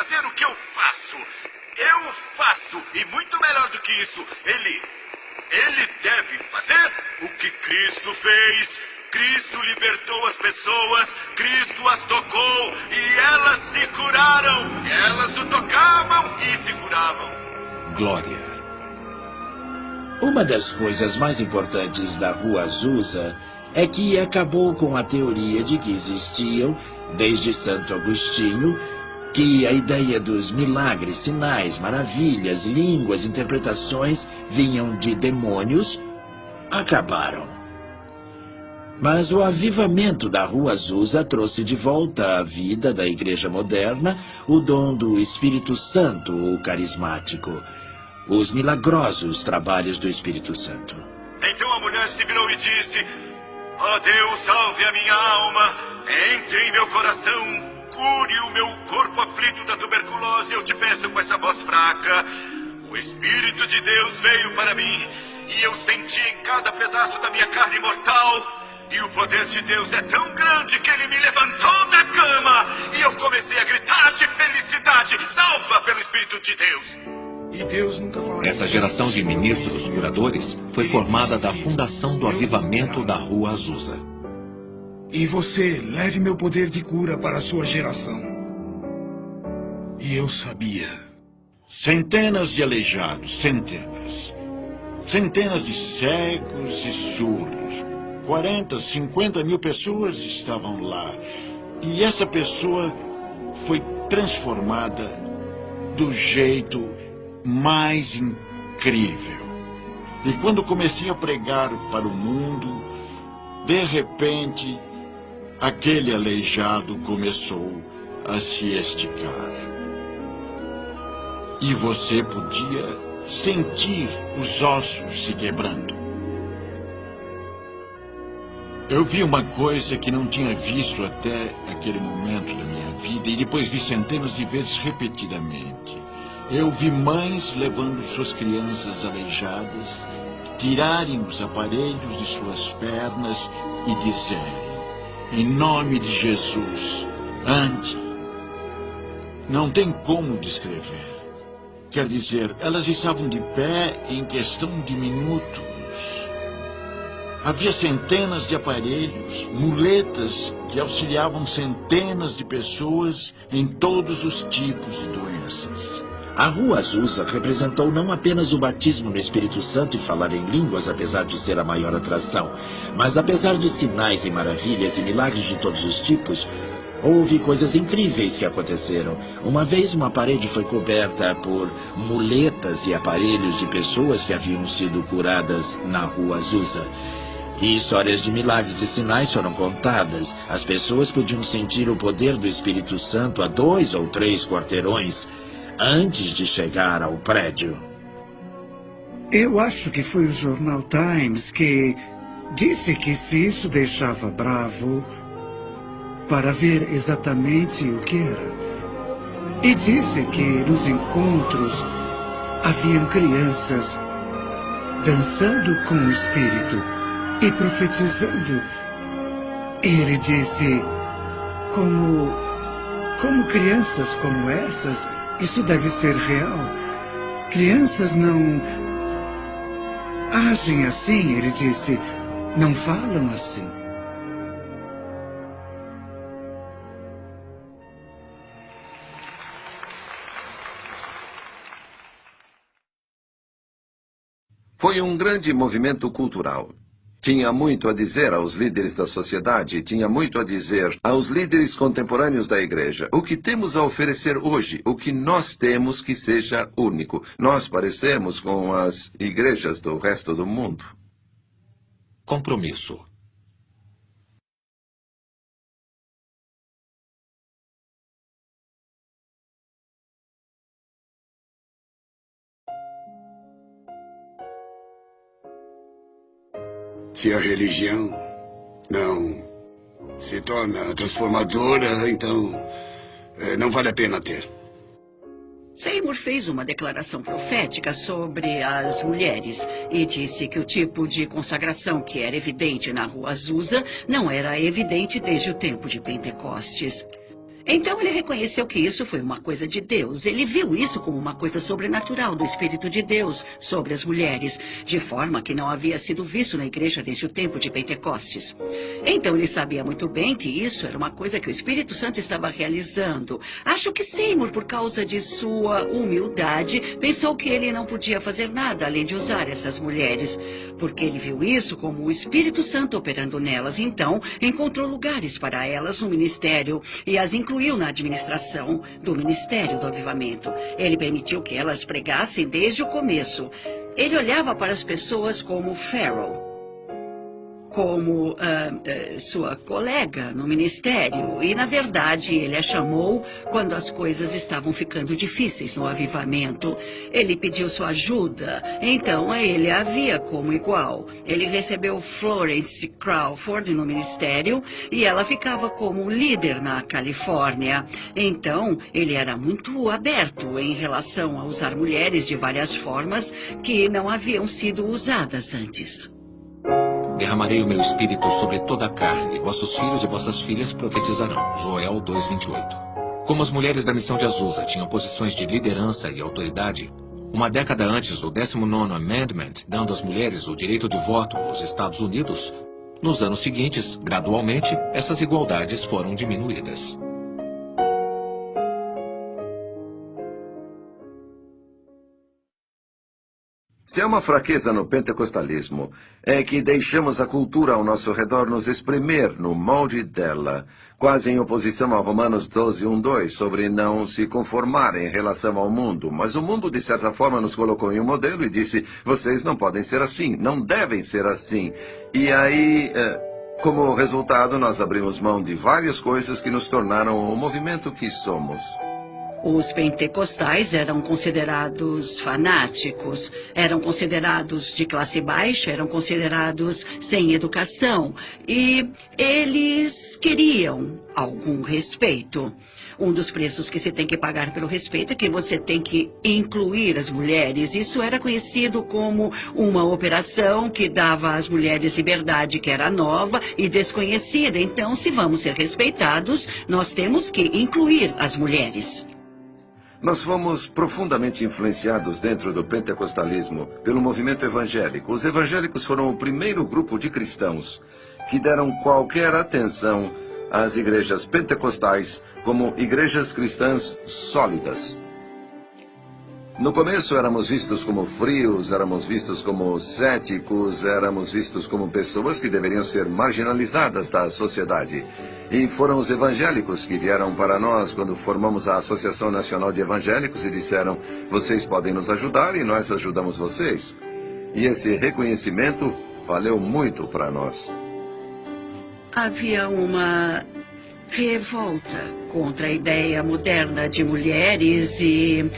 fazer o que eu faço. Eu faço, e muito melhor do que isso, ele deve fazer o que Cristo fez. Cristo libertou as pessoas, Cristo as tocou e elas se curaram. Elas o tocavam e se curavam. Glória. Uma das coisas mais importantes da Rua Azusa é que acabou com a teoria de que existiam, desde Santo Agostinho, que a ideia dos milagres, sinais, maravilhas, línguas, interpretações vinham de demônios, acabaram. Mas o avivamento da Rua Azusa trouxe de volta à vida da igreja moderna o dom do Espírito Santo, ou carismático, os milagrosos trabalhos do Espírito Santo. Então a mulher se virou e disse: ó Deus, salve a minha alma, entre em meu coração, cure o meu corpo aflito da tuberculose, eu te peço com essa voz fraca. O Espírito de Deus veio para mim e eu senti em cada pedaço da minha carne mortal. E o poder de Deus é tão grande que ele me levantou da cama. E eu comecei a gritar de felicidade: salva pelo Espírito de Deus. E Deus nunca falou. Essa geração de ministros curadores foi formada da fundação do avivamento da Rua Azusa. E você leve meu poder de cura para a sua geração. E eu sabia. Centenas de aleijados, centenas. Centenas de cegos e surdos. 40, 50 mil pessoas estavam lá. E essa pessoa foi transformada do jeito mais incrível. E quando comecei a pregar para o mundo, de repente, aquele aleijado começou a se esticar. E você podia sentir os ossos se quebrando. Eu vi uma coisa que não tinha visto até aquele momento da minha vida e depois vi centenas de vezes repetidamente. Eu vi mães levando suas crianças aleijadas, tirarem os aparelhos de suas pernas e dizerem: em nome de Jesus, ande. Não tem como descrever. Quer dizer, elas estavam de pé em questão de minutos. Havia centenas de aparelhos, muletas que auxiliavam centenas de pessoas em todos os tipos de doenças. A Rua Azusa representou não apenas o batismo no Espírito Santo e falar em línguas, apesar de ser a maior atração, mas apesar de sinais e maravilhas e milagres de todos os tipos, houve coisas incríveis que aconteceram. Uma vez uma parede foi coberta por muletas e aparelhos de pessoas que haviam sido curadas na Rua Azusa. E histórias de milagres e sinais foram contadas. As pessoas podiam sentir o poder do Espírito Santo a 2 ou 3 quarteirões antes de chegar ao prédio. Eu acho que foi o jornal Times que disse que se isso deixava bravo para ver exatamente o que era. E disse que nos encontros haviam crianças dançando com o Espírito e profetizando. Ele disse, como crianças como essas, isso deve ser real. Crianças não agem assim, ele disse, não falam assim. Foi um grande movimento cultural. Tinha muito a dizer aos líderes da sociedade, tinha muito a dizer aos líderes contemporâneos da igreja. O que temos a oferecer hoje, o que nós temos que seja único. Nós parecemos com as igrejas do resto do mundo. Compromisso. Se a religião não se torna transformadora, então não vale a pena ter. Seymour fez uma declaração profética sobre as mulheres e disse que o tipo de consagração que era evidente na Rua Azusa não era evidente desde o tempo de Pentecostes. Então ele reconheceu que isso foi uma coisa de Deus. Ele viu isso como uma coisa sobrenatural do Espírito de Deus sobre as mulheres, de forma que não havia sido visto na igreja desde o tempo de Pentecostes. Então ele sabia muito bem que isso era uma coisa que o Espírito Santo estava realizando. Acho que Seymour, por causa de sua humildade, pensou que ele não podia fazer nada além de usar essas mulheres, porque ele viu isso como o Espírito Santo operando nelas. Então encontrou lugares para elas no ministério e as incluiu na administração do Ministério do Avivamento. Ele permitiu que elas pregassem desde o começo. Ele olhava para as pessoas como Farrell, como sua colega no ministério. E, na verdade, ele a chamou quando as coisas estavam ficando difíceis no avivamento. Ele pediu sua ajuda, então ele a via como igual. Ele recebeu Florence Crawford no ministério e ela ficava como líder na Califórnia. Então, ele era muito aberto em relação a usar mulheres de várias formas que não haviam sido usadas antes. Derramarei o meu espírito sobre toda a carne. Vossos filhos e vossas filhas profetizarão. Joel 2:28. Como as mulheres da missão de Azusa tinham posições de liderança e autoridade, uma década antes do 19º Amendment, dando às mulheres o direito de voto nos Estados Unidos, nos anos seguintes, gradualmente, essas igualdades foram diminuídas. Se há uma fraqueza no pentecostalismo, é que deixamos a cultura ao nosso redor nos espremer no molde dela, quase em oposição a Romanos 12:1-2, sobre não se conformar em relação ao mundo. Mas o mundo, de certa forma, nos colocou em um modelo e disse, vocês não podem ser assim, não devem ser assim. E aí, como resultado, nós abrimos mão de várias coisas que nos tornaram o movimento que somos. Os pentecostais eram considerados fanáticos, eram considerados de classe baixa, eram considerados sem educação. E eles queriam algum respeito. Um dos preços que se tem que pagar pelo respeito é que você tem que incluir as mulheres. Isso era conhecido como uma operação que dava às mulheres liberdade, que era nova e desconhecida. Então, se vamos ser respeitados, nós temos que incluir as mulheres. Nós fomos profundamente influenciados dentro do pentecostalismo pelo movimento evangélico. Os evangélicos foram o primeiro grupo de cristãos que deram qualquer atenção às igrejas pentecostais como igrejas cristãs sólidas. No começo éramos vistos como frios, éramos vistos como céticos, éramos vistos como pessoas que deveriam ser marginalizadas da sociedade. E foram os evangélicos que vieram para nós quando formamos a Associação Nacional de Evangélicos e disseram, vocês podem nos ajudar e nós ajudamos vocês. E esse reconhecimento valeu muito para nós. Havia uma revolta contra a ideia moderna de mulheres e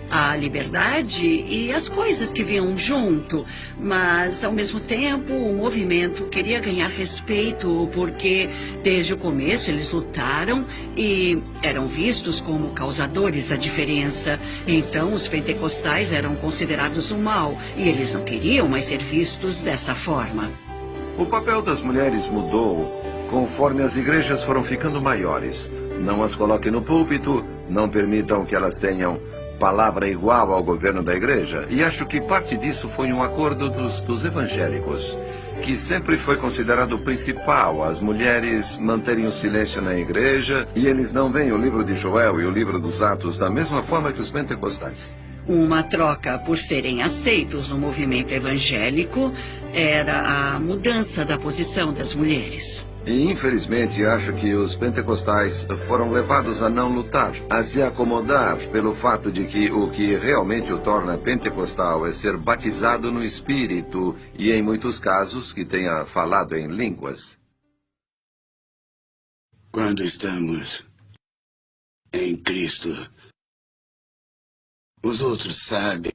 a liberdade e as coisas que vinham junto, mas ao mesmo tempo o movimento queria ganhar respeito porque desde o começo eles lutaram e eram vistos como causadores da diferença. Então os pentecostais eram considerados o mal e eles não queriam mais ser vistos dessa forma. O papel das mulheres mudou conforme as igrejas foram ficando maiores. Não as coloquem no púlpito, não permitam que elas tenham palavra igual ao governo da igreja. E acho que parte disso foi um acordo dos evangélicos, que sempre foi considerado o principal, as mulheres manterem o silêncio na igreja, e eles não veem o livro de Joel e o livro dos Atos da mesma forma que os pentecostais. Uma troca por serem aceitos no movimento evangélico era a mudança da posição das mulheres. E, infelizmente, acho que os pentecostais foram levados a não lutar, a se acomodar pelo fato de que o que realmente o torna pentecostal é ser batizado no Espírito e, em muitos casos, que tenha falado em línguas. Quando estamos em Cristo, os outros sabem